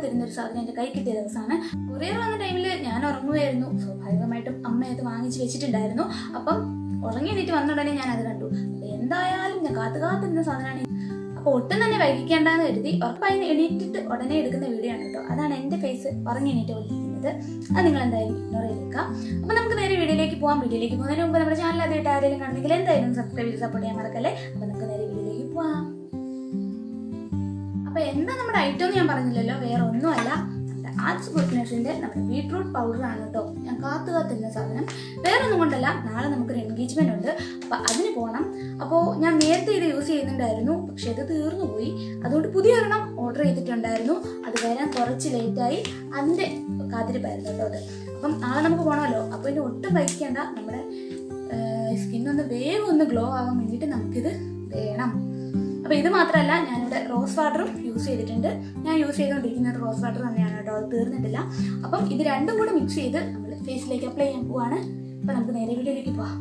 കാത്തിരുന്നൊരു സാധനം എൻ്റെ കൈ കിട്ടിയ ദിവസമാണ്. കൊറിയർ വന്ന ടൈമിൽ ഞാൻ ഉറങ്ങുമായിരുന്നു. സ്വാഭാവികമായിട്ടും അമ്മ അത് വാങ്ങിച്ച് വെച്ചിട്ടുണ്ടായിരുന്നു. അപ്പം ഉറങ്ങി എണീറ്റ് വന്ന ഉടനെ ഞാൻ അത് കണ്ടു. എന്തായാലും ഞാൻ കാത്തിരുന്ന സാധനമാണ്. അപ്പോൾ ഒട്ടും തന്നെ വൈകിക്കേണ്ടെന്ന് കരുതി ഉറപ്പായി എണീറ്റിട്ട് ഉടനെ എടുക്കുന്ന വീഡിയോ ആണ് കേട്ടോ. അതാണ് എൻ്റെ ഫേസ് ഉറങ്ങി എണീറ്റ് പോലിരിക്കുന്നത്. അത് നിങ്ങൾ എന്തായാലും ഇഗ്നോർ ചെയ്തേക്കാം. അപ്പോൾ നമുക്ക് നേരെ വീഡിയോയിലേക്ക് പോകാം. വീഡിയോയിലേക്ക് പോകുന്നതിന് മുമ്പ് നമ്മുടെ ചാനൽ ആദ്യമായിട്ട് ആരെങ്കിലും കാണുന്നെങ്കിൽ എന്തായാലും സബ്സ്ക്രൈബ് ചെയ്ത് സപ്പോർട്ട് ചെയ്യാൻ മറക്കല്ലേ. അപ്പോൾ നമുക്ക് നേരെ വീഡിയോയിലേക്ക് പോകാം. അപ്പോൾ എന്താ നമ്മുടെ ഐറ്റം എന്ന് ഞാൻ പറഞ്ഞില്ലല്ലോ, വേറെ ഒന്നുമല്ല, നമ്മുടെ ആർട്സ് ഗുഡ്നെസിൻ്റെ നമ്മുടെ ബീട്രൂട്ട് പൗഡറാണ് കേട്ടോ. ഞാൻ കാത്തിരുന്ന സാധനം. വേറെ ഒന്നും കൊണ്ടല്ല, നാളെ നമുക്കൊരു എൻഗേജ്മെൻ്റ് ഉണ്ട്. അപ്പോൾ അതിന് പോകണം. അപ്പോൾ ഞാൻ നേരത്തെ ഇത് യൂസ് ചെയ്യുന്നുണ്ടായിരുന്നു, പക്ഷെ അത് തീർന്നു പോയി. അതുകൊണ്ട് പുതിയൊരെണ്ണം ഓർഡർ ചെയ്തിട്ടുണ്ടായിരുന്നു. അത് വരാൻ കുറച്ച് ലേറ്റായി. അതിൻ്റെ കാത്തിരിപ്പായിരുന്നു കേട്ടോ അത്. അപ്പം നാളെ നമുക്ക് പോകണമല്ലോ. അപ്പോൾ ഇതിന് ഒട്ടും വൈകിക്കേണ്ട. നമ്മുടെ സ്കിന്നൊന്ന് വേഗം ഒന്ന് ഗ്ലോ ആവാൻ വേണ്ടിയിട്ട് നമുക്കിത് വേണം. അപ്പോൾ ഇത് മാത്രമല്ല, ഞാനിവിടെ റോസ് വാട്ടറും യൂസ് ചെയ്തിട്ടുണ്ട്. ഞാൻ യൂസ് ചെയ്തുകൊണ്ടിരിക്കുന്ന ഒരു റോസ് വാട്ടർ തന്നെയാണ് കേട്ടോ, അത് തീർന്നിട്ടില്ല. അപ്പം ഇത് രണ്ടും കൂടെ മിക്സ് ചെയ്ത് നമ്മൾ ഫേസിലേക്ക് അപ്ലൈ ചെയ്യാൻ പോവാണ്. അപ്പം നമുക്ക് നേരെ വീഡിയോയിലേക്ക് പോവാം.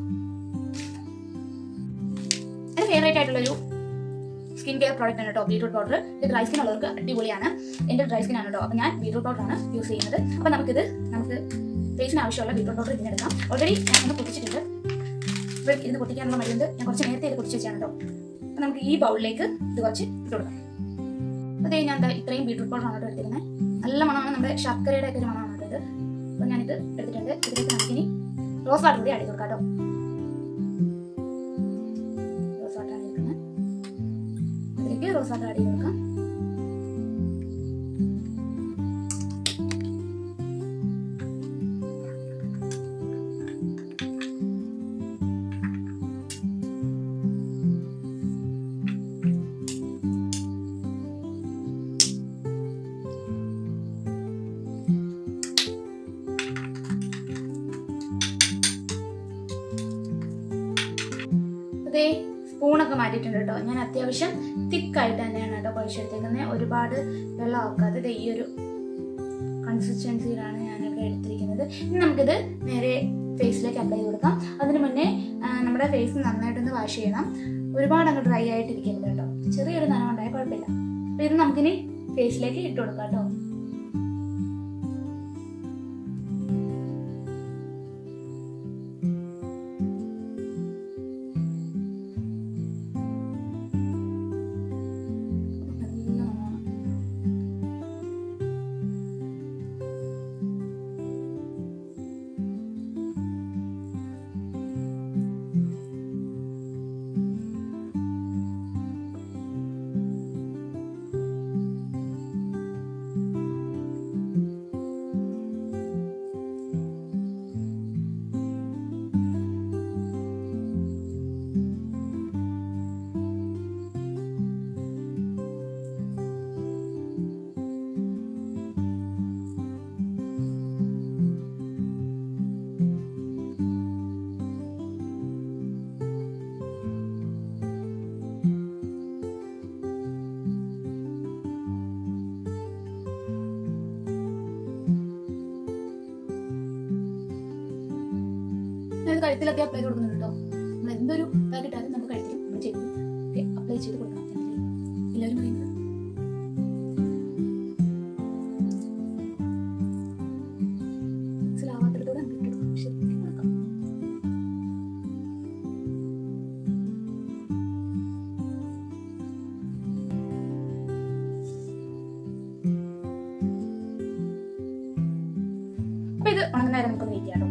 എൻ്റെ ഫേവറേറ്റ് ആയിട്ടുള്ളൊരു സ്കിൻ കെയർ പ്രോഡക്റ്റ് ആണ് കേട്ടോ ബീട്രൂട്ട് പൗഡർ. ഇത് ഡ്രൈ സ്കിൻ ഉള്ളവർക്ക് അടിപൊളിയാണ്. എൻ്റെ ഡ്രൈ സ്കിൻ ആണ് കേട്ടോ. അപ്പോൾ ഞാൻ ബീട്രൂട്ട് പൗഡറാണ് യൂസ് ചെയ്യുന്നത്. അപ്പോൾ നമുക്ക് ഫേസിന് ആവശ്യമുള്ള ബീട്രൂട്ട് പൗഡർ ഇതിനെടുക്കാം. ഓൾറെഡി ഞാൻ ഒന്ന് പൊട്ടിച്ചിട്ടുണ്ട്. ഇപ്പോൾ ഇതിന് പൊട്ടിക്കാനുള്ള മരുന്ന് ഞാൻ കുറച്ച് നേരത്തെ ഇത് പൊട്ടിച്ച് വെച്ചാണ് കേട്ടോ. അപ്പോൾ നമുക്ക് ഈ ബൗളിലേക്ക് ഇത് കുറച്ച് ഇട്ട് കൊടുക്കാം. അതേ ഞാൻ ഇത്രയും ബീട്രൂട്ട് പൗഡറാണ് കേട്ടോ എടുത്തിരുന്നത്. നല്ല മണമാണ്, നമ്മുടെ ശർക്കരയുടെ ഒക്കെ ഒരു മണമാണ് കേട്ടോ ഇത്. അപ്പോൾ ഞാനിത് എടുത്തിട്ടുണ്ട്. ഇതിലേക്ക് നമുക്കിനി റോസ് വാട്ടർ കൂടി ആഡ് ചെയ്ത് കൊടുക്കാം കേട്ടോ. റോസ് വാട്ടറാണ് എടുക്കുന്നത്. ഇതിലേക്ക് റോസ് വാട്ടർ ആഡ് ചെയ്ത് കൊടുക്കാം. അതേ സ്പൂണൊക്കെ മാറ്റിയിട്ടുണ്ട് കേട്ടോ. ഞാൻ അത്യാവശ്യം തിക്കായിട്ട് തന്നെയാണ് കേട്ടോ കുഴച്ചെടുത്തേക്കുന്നത്. ഒരുപാട് വെള്ളമാക്കാതെ ഈ ഒരു കൺസിസ്റ്റൻസിയിലാണ് ഞാനിവിടെ എടുത്തിരിക്കുന്നത്. ഇനി നമുക്കിത് നേരെ ഫേസിലേക്ക് അപ്ലൈ ചെയ്ത് കൊടുക്കാം. അതിന് മുന്നേ നമ്മുടെ ഫേസ് നന്നായിട്ടൊന്ന് വാഷ് ചെയ്യണം. ഒരുപാട് അങ്ങ് ഡ്രൈ ആയിട്ടിരിക്കരുത് കേട്ടോ. ചെറിയൊരു നനവുണ്ടായാൽ കുഴപ്പമില്ല. അപ്പോൾ ഇത് നമുക്കിനി ഫേസിലേക്ക് ഇട്ട് കൊടുക്കാം കേട്ടോ. കഴുത്തിലൊക്കെ അപ്ലൈ ചെയ്ത് കൊടുക്കുന്നുണ്ട് കേട്ടോ. നമ്മൾ എന്തൊരു പാക്കറ്റ് ആദ്യം നമുക്ക് കഴുത്തിൽ നമ്മൾ ചെയ്ത് അപ്ലൈ ചെയ്ത് കൊടുക്കണം. എല്ലാവരും പറയുന്നത് മനസ്സിലാവാത്തടത്തോടെ നമുക്ക് ഇട്ട് കൊടുക്കാം. ശരിക്കും കൊടുക്കാം. അപ്പൊ ഇത് ഉണങ്ങുന്ന നേരം നമുക്കൊന്ന് വെയിറ്റ് ചെയ്യാം.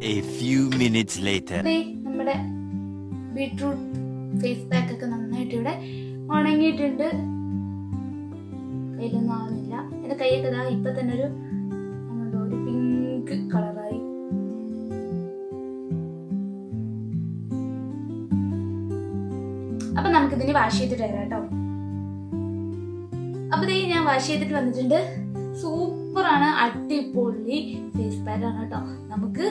A few minutes later. നമ്മുടെ ബീട്രൂട്ട് ഫേസ് പാക്ക് ഒക്കെ നന്നായിട്ട് ഇവിടെ ഉണങ്ങിയിട്ടുണ്ട്. കയ്യിലൊന്നും ആവുന്നില്ല. എൻ്റെ കൈയൊക്കെ ഇതാ ഇപ്പൊ തന്നെ ഒരു പിങ്ക് കളറായി. അപ്പൊ നമുക്കിതിന് വാഷ് ചെയ്തിട്ട് വരാം കേട്ടോ. അപ്പൊ ഞാൻ വാഷ് ചെയ്തിട്ട് വന്നിട്ടുണ്ട്. സൂപ്പറാണ്, അടിപൊളി ഫേസ് പാക്ക് ആണ് കേട്ടോ. നമുക്ക്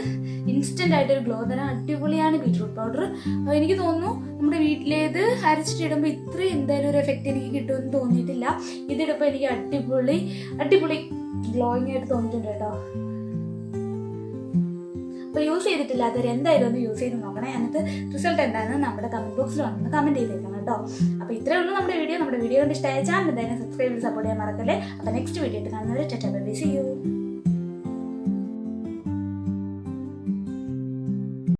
ഇൻസ്റ്റന്റ് ആയിട്ടൊരു ഗ്ലോ തരാൻ അടിപൊളിയാണ് ബീട്രൂട്ട് പൗഡർ. എനിക്ക് തോന്നുന്നു നമ്മുടെ വീട്ടിലേത് അരച്ചിട്ടിടുമ്പോൾ ഇത്രയും എന്തായാലും ഒരു എഫക്റ്റ് എനിക്ക് കിട്ടുമെന്ന് തോന്നിയിട്ടില്ല. ഇതിടുമ്പോൾ എനിക്ക് അടിപൊളി ഗ്ലോയിങ് ആയിട്ട് തോന്നിയിട്ടുണ്ട് കേട്ടോ. അപ്പോൾ യൂസ് ചെയ്തിട്ടില്ലാത്തവർ എന്തായാലും ഒന്ന് യൂസ് ചെയ്ത് നോക്കണേ. എന്നിട്ട് റിസൾട്ട് എന്താണെന്ന് നമ്മുടെ കമൻറ്റ് ബോക്സിൽ വന്ന് കമൻറ്റ് ചെയ്തേക്കണം കേട്ടോ. അപ്പോൾ ഇത്രയേ ഉള്ളൂ നമ്മുടെ വീഡിയോ കണ്ട് ഇഷ്ടമായ ചാനൽ എന്തായാലും സബ്സ്ക്രൈബ് ചെയ്ത് സപ്പോർട്ട് ചെയ്യാൻ മറക്കല്ലേ. അപ്പോൾ നെക്സ്റ്റ് വീഡിയോ ആയിട്ട് കാണുന്നത്. See U.